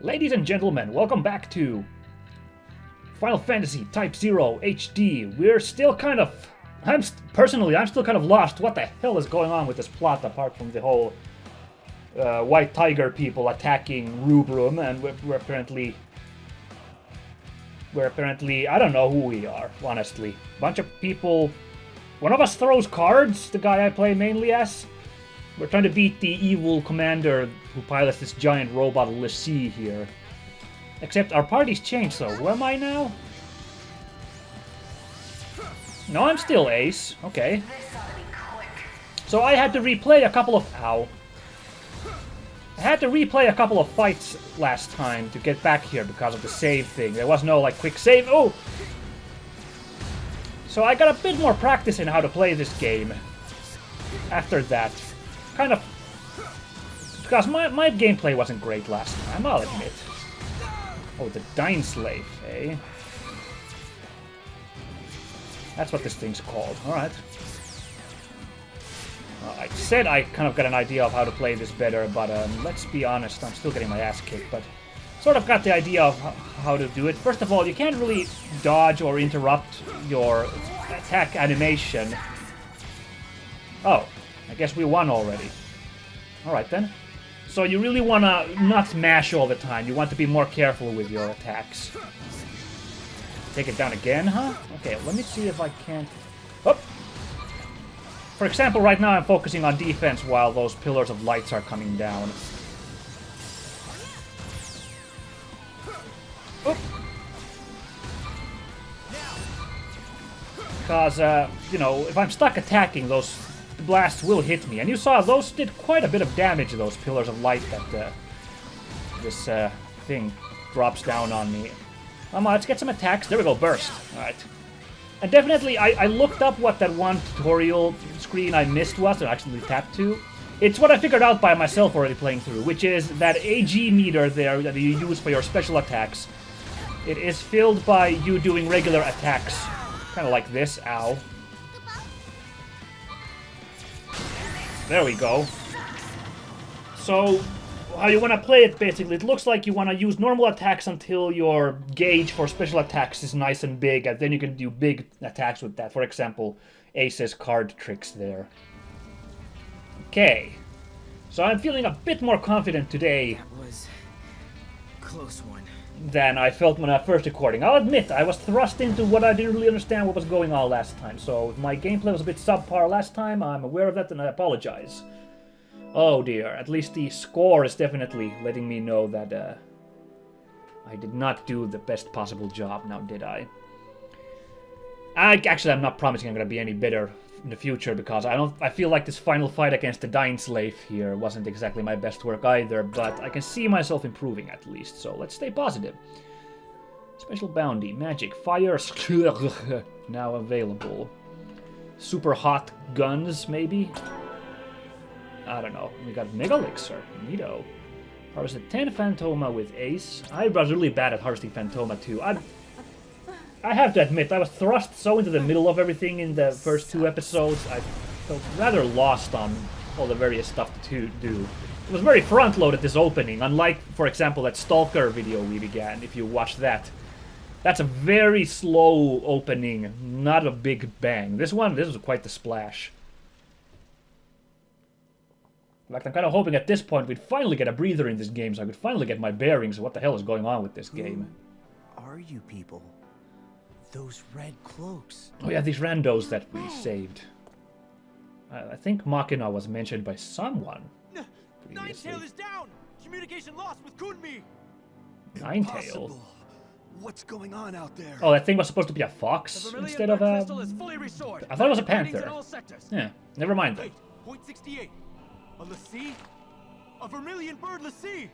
Ladies and gentlemen, welcome back to Final Fantasy Type-0 HD. We're still kind of... Personally, I'm still kind of lost. What the hell is going on with this plot apart from the whole White Tiger people attacking Rubrum, and we're apparently... I don't know who we are, honestly. Bunch of people... One of us throws cards, the guy I play mainly as. We're trying to beat the evil commander who pilots this giant robot Militesi here. Except our party's changed, so who am I now? No, I'm still Ace. Okay. So I had to replay a couple of... Ow. I had to replay a couple of fights last time to get back here because of the save thing. There was no, like, quick save. Oh! So I got a bit more practice in how to play this game after that. Kind of... Because my gameplay wasn't great last time, I'll admit. Oh, the Dying Slave, eh? That's what this thing's called. Alright. Well, I said I kind of got an idea of how to play this better, but let's be honest, I'm still getting my ass kicked, but sort of got the idea of how to do it. First of all, you can't really dodge or interrupt your attack animation. Oh, I guess we won already. Alright then. So you really want to not mash all the time. You want to be more careful with your attacks. Take it down again, huh? Okay, let me see if I can't... Oh! For example, right now I'm focusing on defense while those pillars of lights are coming down. Oh! Because, you know, if I'm stuck attacking, those blasts will hit me. And you saw those did quite a bit of damage, those pillars of light that this thing drops down on me. Come on, let's get some attacks. There we go, burst. Alright. And definitely, I looked up what that one tutorial screen I missed was, and actually tapped to. It's what I figured out by myself already playing through, which is that AG meter there that you use for your special attacks. It is filled by you doing regular attacks. Kind of like this. Ow. There we go. So, how you want to play it, basically, it looks like you want to use normal attacks until your gauge for special attacks is nice and big, and then you can do big attacks with that. For example, Ace's card tricks there. Okay. So I'm feeling a bit more confident today. That was a close one. Than I felt when I first recording. I'll admit, I was thrust into what I didn't really understand what was going on last time. So if my gameplay was a bit subpar last time, I'm aware of that and I apologize. Oh dear, at least the score is definitely letting me know that I did not do the best possible job now, did I? Actually, I'm not promising I'm going to be any better in the future, because I feel like this final fight against the Dying Slave here wasn't exactly my best work either, but I can see myself improving at least, so let's stay positive. Special bounty, magic, fire, now available. Super hot guns, maybe? I don't know. We got Mega Elixir, neato. Harvested 10 Phantoma with Ace. I was really bad at harvesting Phantoma too. I have to admit, I was thrust so into the middle of everything in the first 2 episodes, I felt rather lost on all the various stuff to do. It was very front-loaded, this opening, unlike, for example, that Stalker video we began, if you watch that. That's a very slow opening, not a big bang. This was quite the splash. In fact, I'm kind of hoping at this point we'd finally get a breather in this game, so I could finally get my bearings of what the hell is going on with this game. Who are you people? Those red cloaks. Oh yeah, these randos that we saved. I think Machina was mentioned by someone previously. Ninetail is down! Communication lost with Qun'mi! Ninetail? What's going on out there? Oh, that thing was supposed to be a fox instead of a... I thought it was a panther. Yeah, never mind then. Point 68. A Lassie? A vermilion bird Lassie!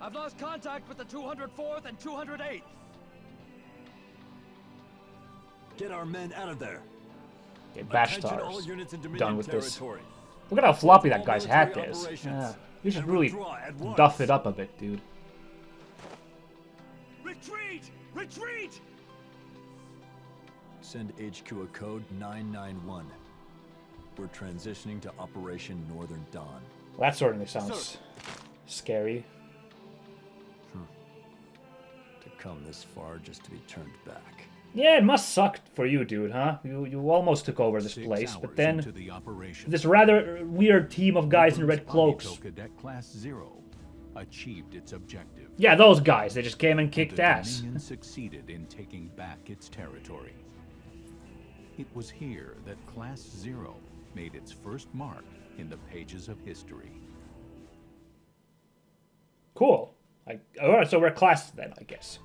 I've lost contact with the 204th and 208th. Get our men out of there. Okay, bash stars. Done with this. Look at how floppy that guy's hat is. Yeah, you should really duff it up a bit, dude. Retreat! Retreat! Send HQ a code 991. We're transitioning to Operation Northern Dawn. Well, that certainly sounds scary. come this far just to be turned back. Yeah, it must suck for you, dude, huh? You almost took over this 6 place, but hours then into the operation, this rather weird team of guys in red cloaks. Agito Cadet Class 0 achieved its objective. Yeah, those guys. They just came and kicked The ass. Dominion succeeded in taking back its territory. It was here that Class 0 made its first mark in the pages of history. Cool. Alright, so we're class then, I guess.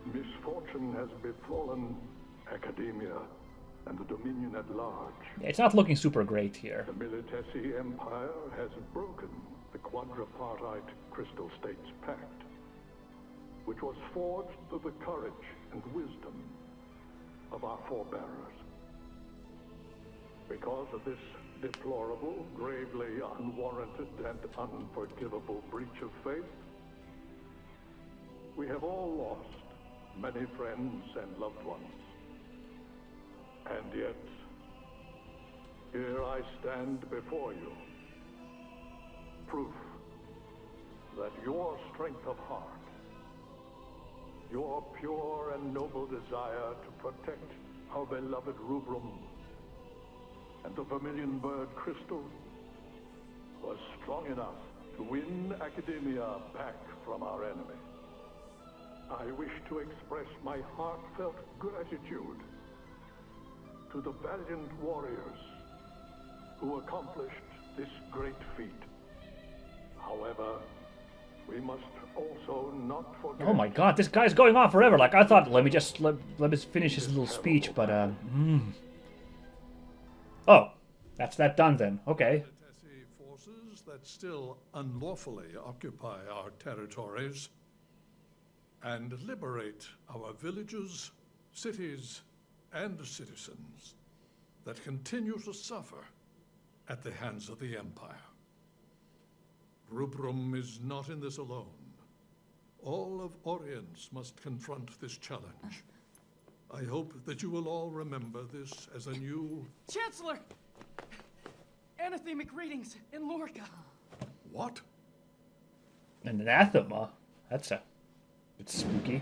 Misfortune has befallen academia and the Dominion at large. Yeah, it's not looking super great here. The Militesi Empire has broken the quadripartite Crystal States Pact, which was forged through the courage and wisdom of our forebearers. Because of this deplorable, gravely unwarranted, and unforgivable breach of faith, we have all lost many friends and loved ones. And yet, here I stand before you, proof that your strength of heart, your pure and noble desire to protect our beloved Rubrum and the vermilion bird crystal was strong enough to win academia back from our enemy. I wish to express my heartfelt gratitude to the valiant warriors who accomplished this great feat. However, we must also not forget... Oh my god, this guy's going on forever. Like, I thought, let me finish his little speech, but, Oh, that's that done then. Okay. Militesi forces that still unlawfully occupy our territories and liberate our villages, cities, and citizens that continue to suffer at the hands of the Empire. Rubrum is not in this alone. All of Orience must confront this challenge. I hope that you will all remember this as a new... Chancellor! Anathemic readings in Lorca. What? An anathema? That's a bit spooky.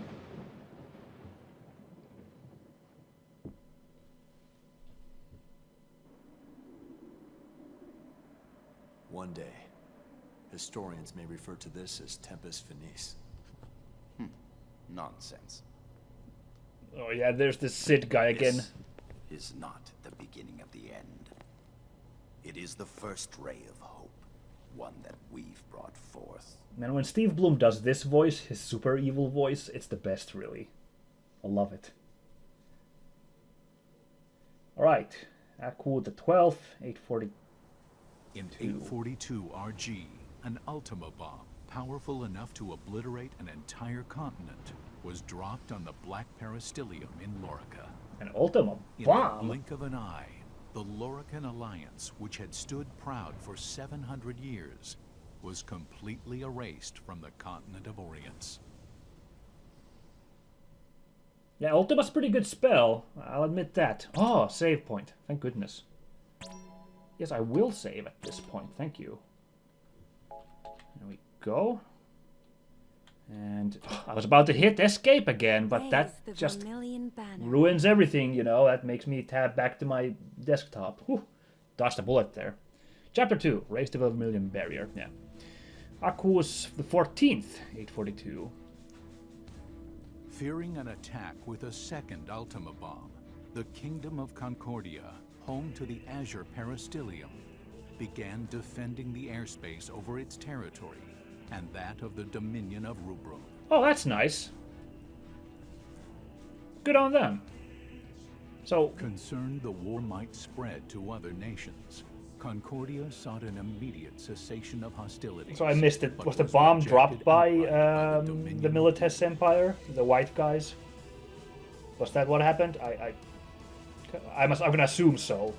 One day, historians may refer to this as Tempus Finis. Nonsense. Oh yeah, there's this Sid guy again. This is not the beginning of the end. It is the first ray of hope, one that we've brought forth. Man, when Steve Bloom does this voice, his super evil voice, it's the best, really. I love it. Alright, Aku the 12th, 840. In 842 RG, an Ultima bomb, powerful enough to obliterate an entire continent, was dropped on the Black Peristilium in Lorica. An Ultima In the bomb? blink of an eye, the Lorican alliance, which had stood proud for 700 years, was completely erased from the continent of Orience. Yeah, Ultima's a pretty good spell. I'll admit that. Oh, save point. Thank goodness. Yes, I will save at this point. Thank you. There we go. And I was about to hit escape again, but that just ruins everything, you know. That makes me tab back to my desktop. Whew. Dodged a bullet there. Chapter 2, Raise the Vermilion Barrier. Yeah. Aku's the 14th, 842. Fearing an attack with a second Ultima bomb, the Kingdom of Concordia, home to the Azure Peristilium, began defending the airspace over its territory and that of the Dominion of Rubrum. Oh, that's nice. Good on them. So, Concerned the war might spread to other nations, Concordia sought an immediate cessation of hostilities. so I missed it. but Was the bomb dropped rejected by outright the Dominion. Militesi Empire? The white guys? Was that what happened? I'm gonna assume so.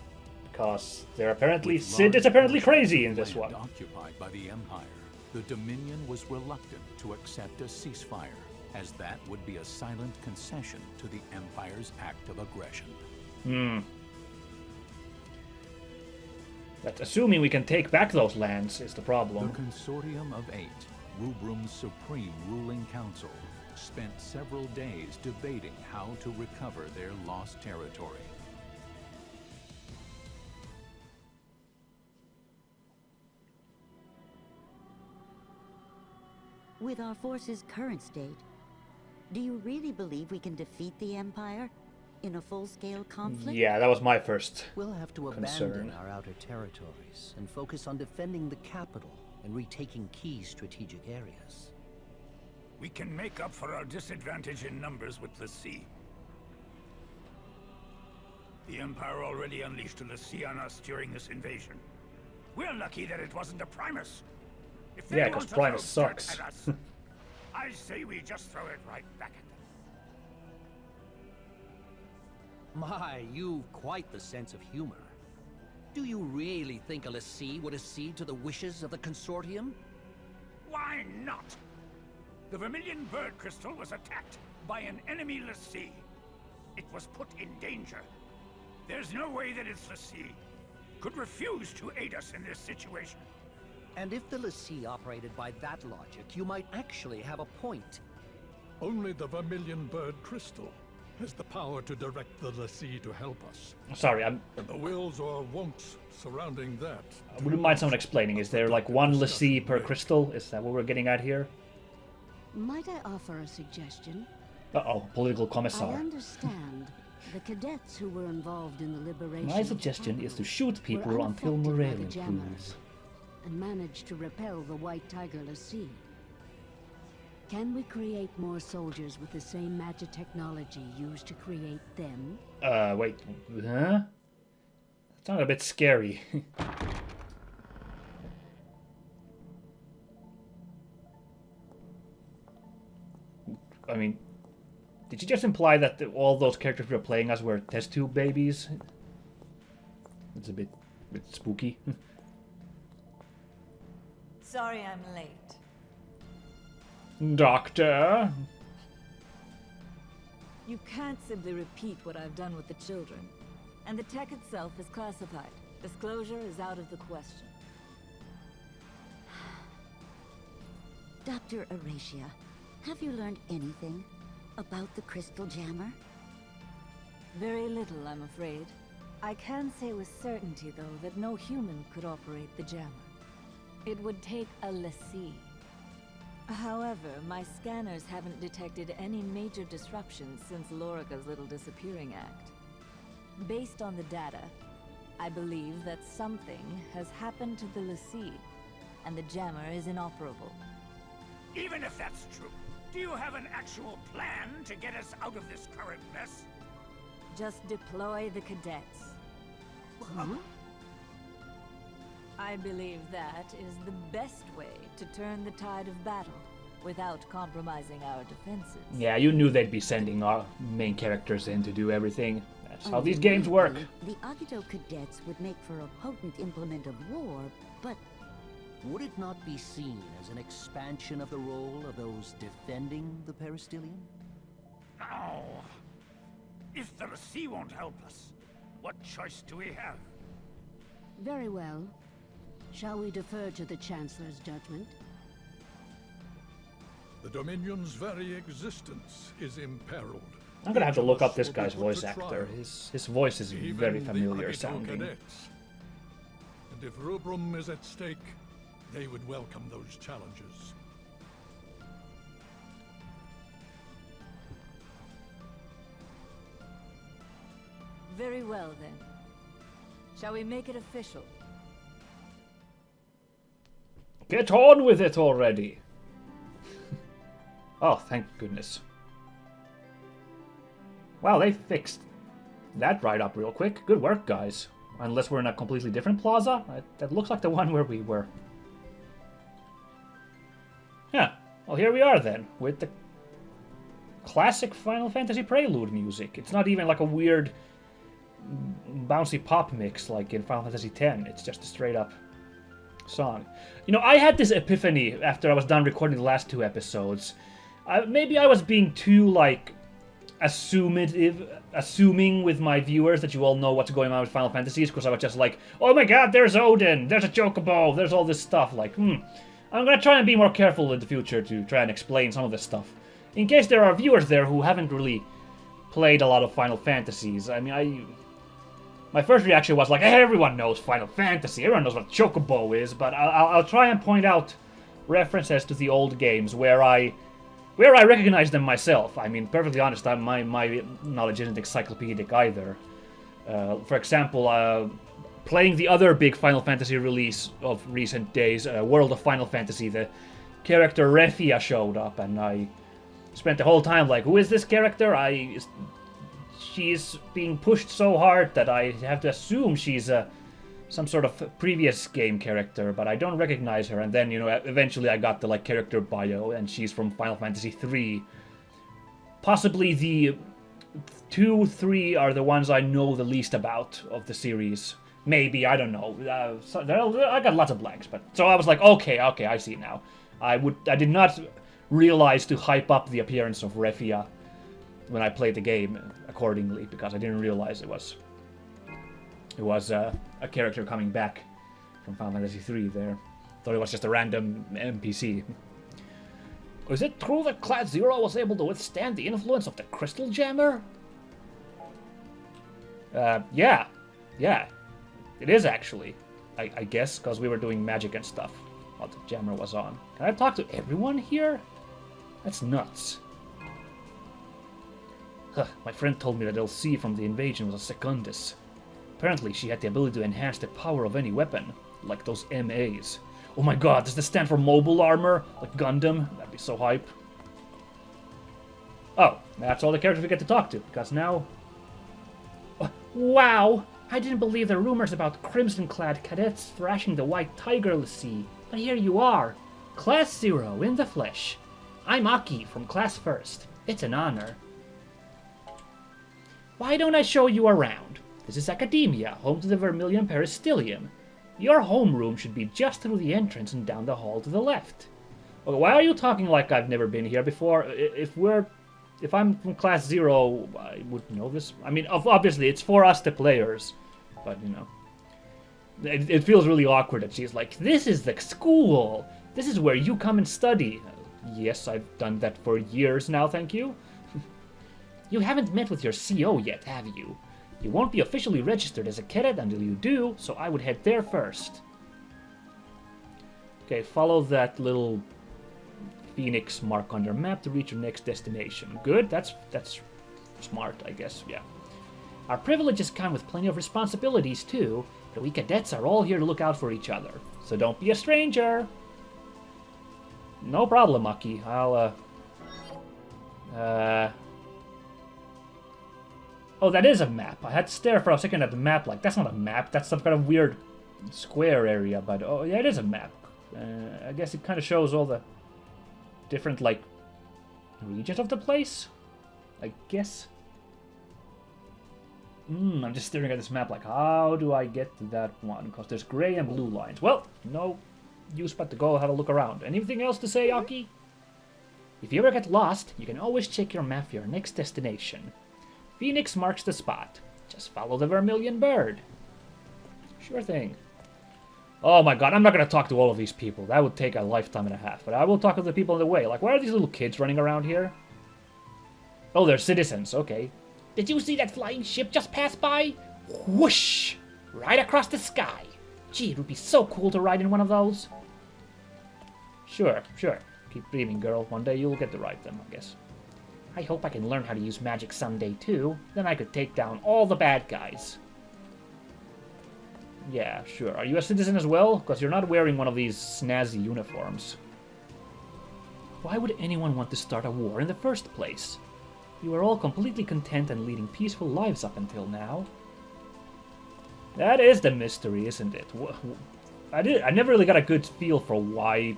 Because they're apparently... With Sid is large apparently portions crazy of in this land one. occupied by the Empire, the Dominion was reluctant to accept a ceasefire, as that would be a silent concession to the Empire's act of aggression. But assuming we can take back those lands is the The problem. Consortium of Eight, Rubrum's supreme ruling council spent several days debating how to recover their lost territory. With our forces' current state, do you really believe we can defeat the Empire in a full-scale conflict? Yeah, that was my first We'll have to concern. abandon our outer territories and focus on defending the capital and retaking key strategic areas. We can make up for our disadvantage in numbers with l'Cie. The Empire already unleashed a l'Cie on us during this invasion. We're lucky that it wasn't a Primus. If they Yeah, want because to Primus throw dirt sucks. at us, I say we just throw it right back at them. My, you've quite the sense of humor. Do you really think a l'Cie would accede to the wishes of the Consortium? Why not? The Vermilion Bird Crystal was attacked by an enemy l'Cie. It was put in danger. There's no way that its l'Cie could refuse to aid us in this situation. And if the l'Cie operated by that logic, you might actually have a point. Only the Vermilion Bird Crystal has the power to direct the l'Cie to help us. Sorry, The wills or won'ts surrounding that. I wouldn't mind someone explaining. Is there like one l'Cie per crystal? Is that what we're getting at here? Might I offer a suggestion? Uh-oh, political I commissar. understand the cadets who were involved in the liberation. My of the suggestion is to capital shoot people were until unaffected by morale the jammers improves. and managed to repel the White Tiger l'Cie. Can we create more soldiers with the same magic technology used to create them? Wait, huh? That sounded a bit scary. I mean, did you just imply that all those characters we were playing as were test tube babies? It's a bit spooky. Sorry I'm late. Doctor? You can't simply repeat what I've done with the children. And the tech itself is classified. Disclosure is out of the question. Dr. Al-Rashia, have you learned anything about the Crystal Jammer? Very little, I'm afraid. I can say with certainty, though, that no human could operate the jammer. It would take a l'Cie. However, my scanners haven't detected any major disruptions since Lorica's little disappearing act. Based on the data, I believe that something has happened to the l'Cie, and the jammer is inoperable. Even if that's true, do you have an actual plan to get us out of this current mess? Just deploy the cadets. I believe that is the best way to turn the tide of battle without compromising our defenses. Yeah, you knew they'd be sending our main characters in to do everything. That's how these games work. The Agito cadets would make for a potent implement of war, but Would it not be seen as an expansion of the role of those defending the Peristilium? No. If the l'Cie won't help us, what choice do we have? Very well. Shall we defer to the Chancellor's judgment? The Dominion's very existence is imperiled. I'm gonna have to look up this Each of us guy's will be voice put to actor. trial. His voice is Even very the familiar Agito sounding. cadets. And if Rubrum is at stake, they would welcome those challenges. Very well, then. Shall we make it official? Get on with it already! Oh, thank goodness. Wow, they fixed that right up real quick. Good work, guys. Unless we're in a completely different plaza. That looks like the one where we were. Yeah, well here we are then, with the classic Final Fantasy Prelude music. It's not even like a weird bouncy pop mix like in Final Fantasy X. It's just a straight up song. You know, I had this epiphany after I was done recording the last two episodes. Maybe I was being too, like, assuming with my viewers that you all know what's going on with Final Fantasies, because I was just like, oh my god, there's Odin, there's a Chocobo, there's all this stuff, like, I'm gonna try and be more careful in the future to try and explain some of this stuff. In case there are viewers there who haven't really played a lot of Final Fantasies. I mean, my first reaction was like, hey, everyone knows Final Fantasy, everyone knows what Chocobo is, but I'll try and point out references to the old games where I recognize them myself. I mean, perfectly honest, my knowledge isn't encyclopedic either. For example, playing the other big Final Fantasy release of recent days, World of Final Fantasy, the character Rafia showed up, and I spent the whole time like, who is this character? She's being pushed so hard that I have to assume she's some sort of previous game character, but I don't recognize her. And then, you know, eventually I got the like character bio, and she's from Final Fantasy III. Possibly the 2, 3 are the ones I know the least about of the series. Maybe, I don't know. I got lots of blanks, but so I was like, okay, I see now. I did not realize to hype up the appearance of Rafia when I played the game accordingly, because I didn't realize it was a character coming back from Final Fantasy III there. Thought it was just a random NPC. Is it true that Class 0 was able to withstand the influence of the Crystal Jammer? Yeah. It is actually. I guess, because we were doing magic and stuff while the Jammer was on. Can I talk to everyone here? That's nuts. Huh, my friend told me that LC from the invasion was a Secundus. Apparently she had the ability to enhance the power of any weapon, like those MAs. Oh my god, does this stand for mobile armor? Like Gundam? That'd be so hype. Oh, that's all the characters we get to talk to, because now... Wow! I didn't believe the rumors about crimson-clad cadets thrashing the white tiger Lassie, but here you are. Class 0 in the flesh. I'm Aki from Class 1st. It's an honor. Why don't I show you around? This is Academia, home to the Vermilion Peristilium. Your homeroom should be just through the entrance and down the hall to the left. Okay, why are you talking like I've never been here before? If I'm from Class 0, I would know this. I mean, obviously, it's for us, the players. But, you know. It feels really awkward that she's like, this is the school! This is where you come and study. Yes, I've done that for years now, thank you. You haven't met with your CO yet, have you? You won't be officially registered as a cadet until you do, so I would head there first. Okay, follow that little Phoenix mark on your map to reach your next destination. Good, that's smart, I guess, yeah. Our privileges come with plenty of responsibilities, too, but we cadets are all here to look out for each other, so don't be a stranger. No problem, Aki. I'll, Oh, that is a map. I had to stare for a second at the map like, that's not a map, that's some kind of weird square area, but oh yeah, it is a map. I guess it kind of shows all the different, like, regions of the place? I guess. I'm just staring at this map like, how do I get to that one? Because there's gray and blue lines. Well, no use but to go have a look around. Anything else to say, Aki? If you ever get lost, you can always check your map for your next destination. Phoenix marks the spot. Just follow the Vermilion Bird. Sure thing. Oh my god, I'm not going to talk to all of these people. That would take a lifetime and a half. But I will talk to the people on the way. Like, why are these little kids running around here? Oh, they're citizens. Okay. Did you see that flying ship just pass by? Whoosh! Right across the sky. Gee, it would be so cool to ride in one of those. Sure. Keep dreaming, girl. One day you'll get to ride them, I guess. I hope I can learn how to use magic someday, too. Then I could take down all the bad guys. Yeah, sure. Are you a citizen as well? Because you're not wearing one of these snazzy uniforms. Why would anyone want to start a war in the first place? You are all completely content and leading peaceful lives up until now. That is the mystery, isn't it? I never really got a good feel for why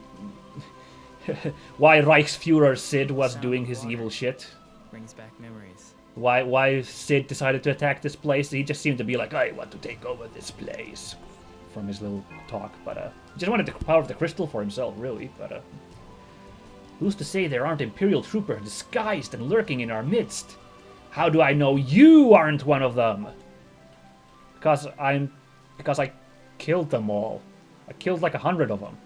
Reichsfuhrer Sid was doing his evil shit. Brings back memories. Why Sid decided to attack this place. He just seemed to be like, I want to take over this place. From his little talk, but he just wanted the power of the crystal for himself, really, but who's to say there aren't Imperial troopers disguised and lurking in our midst? How do I know you aren't one of them? Because I killed them all. I killed like 100 of them.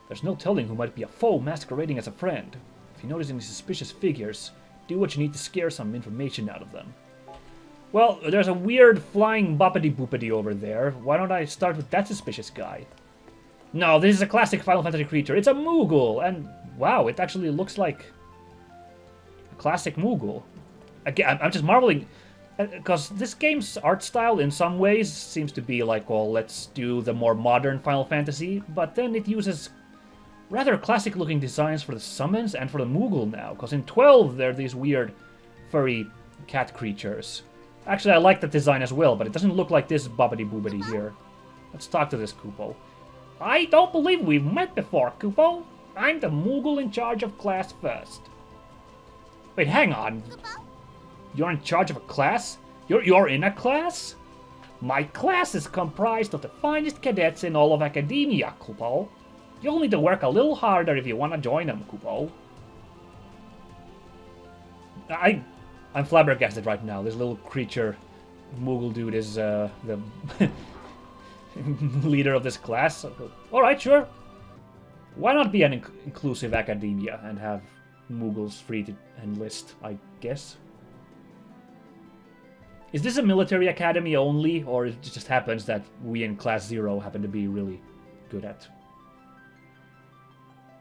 There's no telling who might be a foe masquerading as a friend. If you notice any suspicious figures, do what you need to scare some information out of them. Well, there's a weird flying boppity-boopity over there. Why don't I start with that suspicious guy? No, this is a classic Final Fantasy creature. It's a Moogle, and wow, it actually looks like a classic Moogle. Again, I'm just marveling, because this game's art style in some ways seems to be like, well, let's do the more modern Final Fantasy, but then it uses rather classic-looking designs for the summons and for the Moogle now, because in 12 they're these weird furry cat creatures. Actually, I like that design as well, but it doesn't look like this bobbity-boobity here. Let's talk to this Kupo. I don't believe we've met before, Kupo. I'm the Moogle in charge of class first. Wait, hang on. You're in charge of a class? You're in a class? My class is comprised of the finest cadets in all of academia, Kupo. You'll need to work a little harder if you want to join them, Kupo. I'm flabbergasted right now. This little creature, Moogle dude, is the leader of this class. Alright, sure. Why not be an inclusive academia and have Moogles free to enlist, I guess? Is this a military academy only, or it just happens that we in Class 0 happen to be really good at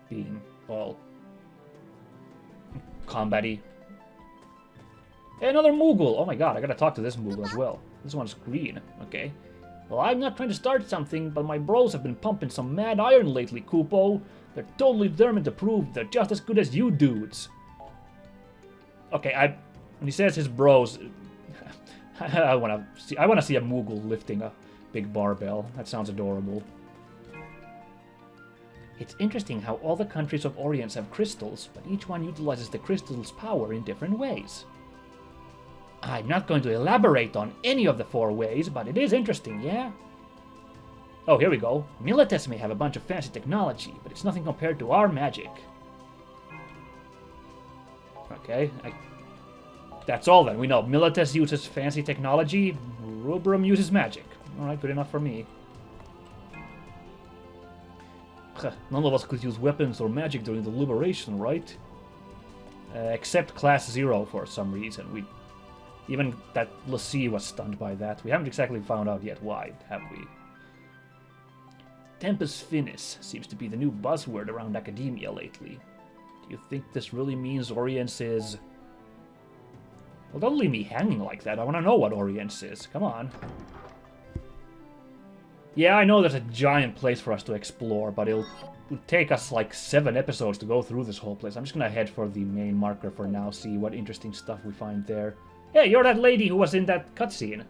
being all combat-y? Hey, another Moogle! Oh my god, I gotta talk to this Moogle as well. This one's green, okay. Well, I'm not trying to start something, but my bros have been pumping some mad iron lately, Kupo. They're totally determined to prove they're just as good as you dudes. Okay, when he says his bros, I wanna see a Moogle lifting a big barbell. That sounds adorable. It's interesting how all the countries of Orient have crystals, but each one utilizes the crystal's power in different ways. I'm not going to elaborate on any of the 4 ways, but it is interesting, yeah? Oh, here we go. Militesi may have a bunch of fancy technology, but it's nothing compared to our magic. Okay, that's all then. We know Militesi uses fancy technology, Rubrum uses magic. Alright, good enough for me. None of us could use weapons or magic during the liberation, right? Except Class 0 for some reason. Even that l'Cie was stunned by that. We haven't exactly found out yet why, have we? Tempus Finis seems to be the new buzzword around academia lately. Do you think this really means Orience is... Well, don't leave me hanging like that. I want to know what Orience is. Come on. Yeah, I know there's a giant place for us to explore, but it'll take us like 7 episodes to go through this whole place. I'm just gonna head for the main marker for now, see what interesting stuff we find there. Hey, you're that lady who was in that cutscene.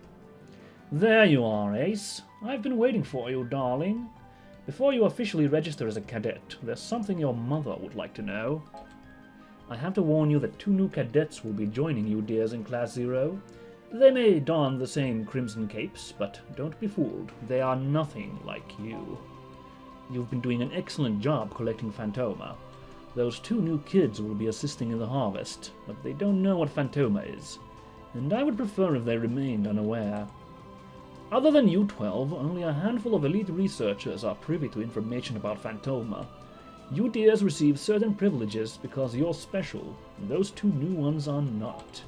There you are, Ace. I've been waiting for you, darling. Before you officially register as a cadet, there's something your mother would like to know. I have to warn you that 2 new cadets will be joining you, dears, in Class 0. They may don the same crimson capes, but don't be fooled. They are nothing like you. You've been doing an excellent job collecting Phantoma. Those 2 new kids will be assisting in the harvest, but they don't know what Phantoma is. And I would prefer if they remained unaware. Other than you 12, only a handful of elite researchers are privy to information about Phantoma. You dears receive certain privileges because you're special, and those 2 new ones are not.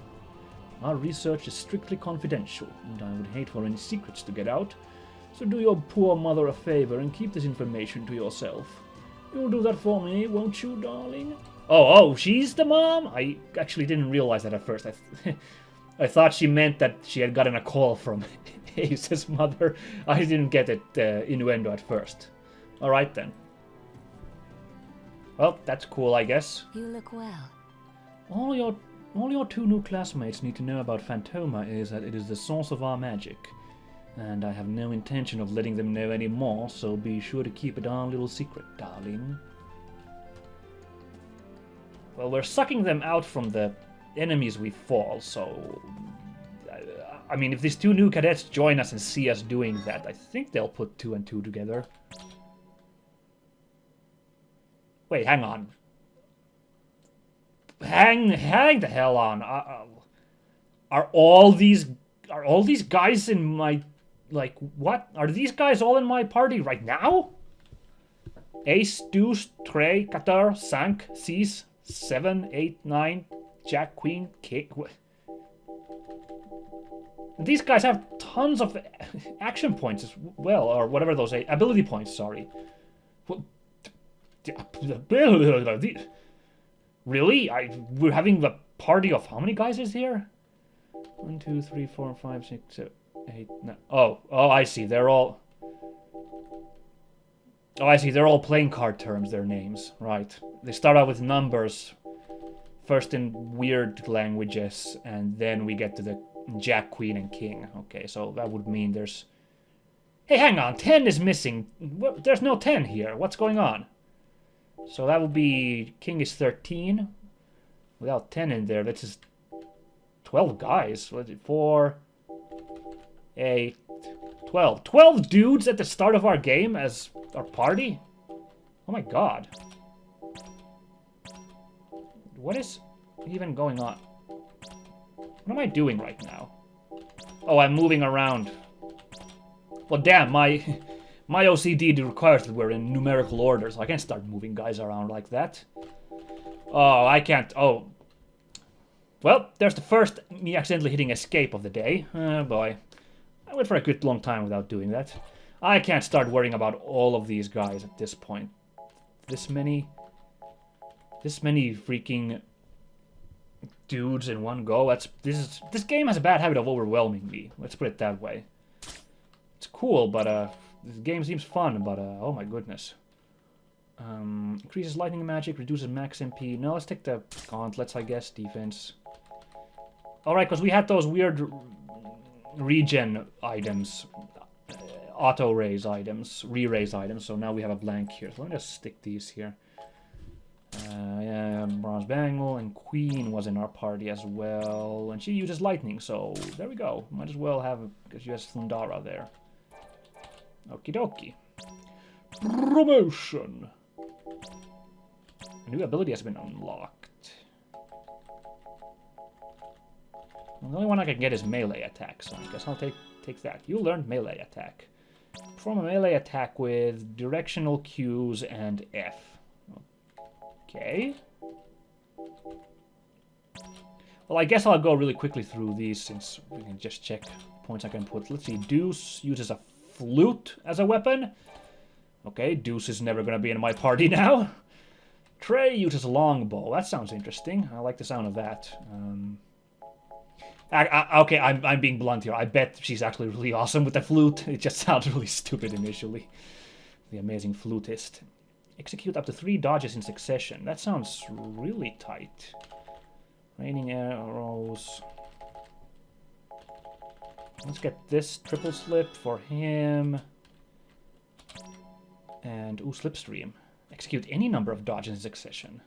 Our research is strictly confidential, and I would hate for any secrets to get out, so do your poor mother a favor and keep this information to yourself. You'll do that for me, won't you, darling? Oh, she's the mom? I actually didn't realize that at first. I thought she meant that she had gotten a call from Ace's mother. I didn't get it innuendo at first. Alright then. Well, that's cool, I guess. You look well. All your 2 new classmates need to know about Phantoma is that it is the source of our magic. And I have no intention of letting them know any more, so be sure to keep it our little secret, darling. Well, we're sucking them out from the enemies we fall, so... I mean, if these 2 new cadets join us and see us doing that, I think they'll put 2 and 2 together. Wait, hang on. Hang the hell on. Are all these guys in my... Like, what? Are these guys all in my party right now? Ace, deuce, tray, Qatar, sank, sees, 7, 8, 9, jack, queen, king. These guys have tons of action points as well, or whatever those ability points, sorry. Really? We're having the party of how many guys is here? 1, 2, 3, 4, 5, 6, 7, 8, 9. Oh, I see. They're all... Oh, I see. They're all playing card terms, their names. Right. They start out with numbers. First in weird languages, and then we get to the Jack, Queen, and King. Okay, so that would mean there's... Hey, hang on. 10 is missing. There's no 10 here. What's going on? So that would be... King is 13. Without 10 in there, that's just... 12 guys. What is it? 4... 8... 12. 12 dudes at the start of our game as our party? Oh my god. What is even going on? What am I doing right now? Oh, I'm moving around. Well, damn, my OCD requires that we're in numerical order, so I can't start moving guys around like that. Oh, I can't. Oh. Well, there's the first me accidentally hitting escape of the day. Oh, boy. I went for a good long time without doing that. I can't start worrying about all of these guys at this point. This many freaking dudes in one go. This game has a bad habit of overwhelming me. Let's put it that way. It's cool, but this game seems fun, but oh my goodness. Increases lightning magic, reduces max MP. No, let's take the gauntlets, I guess. Defense. Alright, because we had those weird regen items. Auto-raise items. Re-raise items, so now we have a blank here. So let me just stick these here. Yeah, Bronze Bangle and Queen was in our party as well. And she uses lightning, so there we go. Might as well have, because she has Thundara there. Okie dokie. Promotion! A new ability has been unlocked. Well, the only one I can get is melee attack, so I guess I'll take that. You learned melee attack. Perform a melee attack with directional cues and F. Okay. Well, I guess I'll go really quickly through these since we can just check points I can put. Let's see. Deuce uses a flute as a weapon. Okay, Deuce is never going to be in my party now. Trey uses a longbow. That sounds interesting. I like the sound of that. Okay, I'm being blunt here. I bet she's actually really awesome with the flute. It just sounds really stupid initially. The amazing flutist. Execute up to 3 dodges in succession. That sounds really tight. Raining arrows. Let's get this triple slip for him. And, ooh, slipstream. Execute any number of dodges in succession.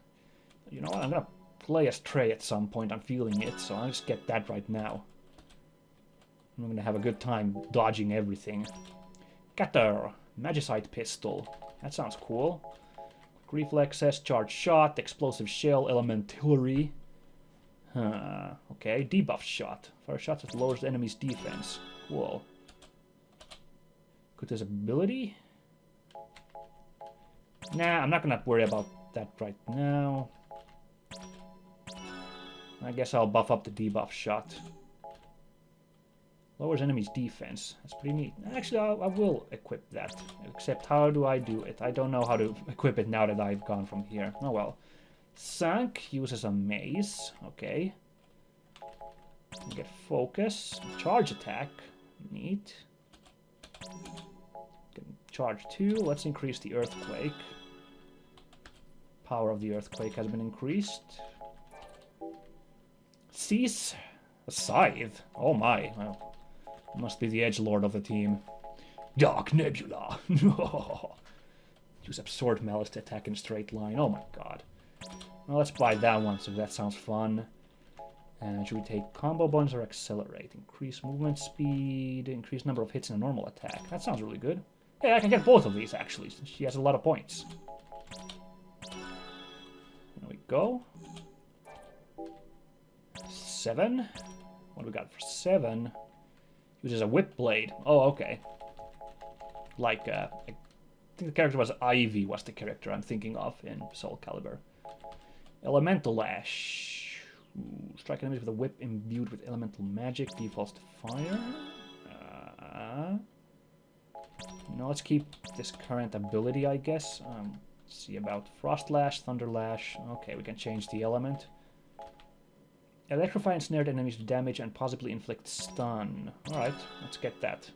You know what? I'm gonna play as Trey at some point. I'm feeling it, so I'll just get that right now. I'm gonna have a good time dodging everything. Qatar. Magicite pistol. That sounds cool. Quick reflexes, charge shot, explosive shell, elementary. Okay, debuff shot. Fire shots that lowers the enemy's defense. Cool. Could this ability? Nah, I'm not gonna worry about that right now. I guess I'll buff up the debuff shot. Lowers enemy's defense. That's pretty neat. Actually, I will equip that. Except, how do I do it? I don't know how to equip it now that I've gone from here. Oh well. Sank uses a mace. Okay. Get focus. Charge attack. Neat. Charge 2. Let's increase the earthquake. Power of the earthquake has been increased. Cease. A scythe. Oh my. Well, must be the edgelord of the team. Dark Nebula. Use Absorbed Malice to attack in a straight line. Oh my god. Well, let's buy that one, so that sounds fun. And should we take combo bonus or accelerate? Increase movement speed, increase number of hits in a normal attack. That sounds really good. Hey, I can get both of these, actually, since she has a lot of points. There we go. 7. What do we got for 7? Uses a whip blade. Oh, okay. Like think the character was Ivy, was the character I'm thinking of in Soul Calibur. Elemental Lash. Ooh, strike enemies with a whip imbued with elemental magic. Defaults to fire. No, let's keep this current ability, I guess. Let's see about Frost Lash, Thunder Lash. Okay, we can change the element. Electrify ensnared enemies to damage and possibly inflict stun. Alright, let's get that.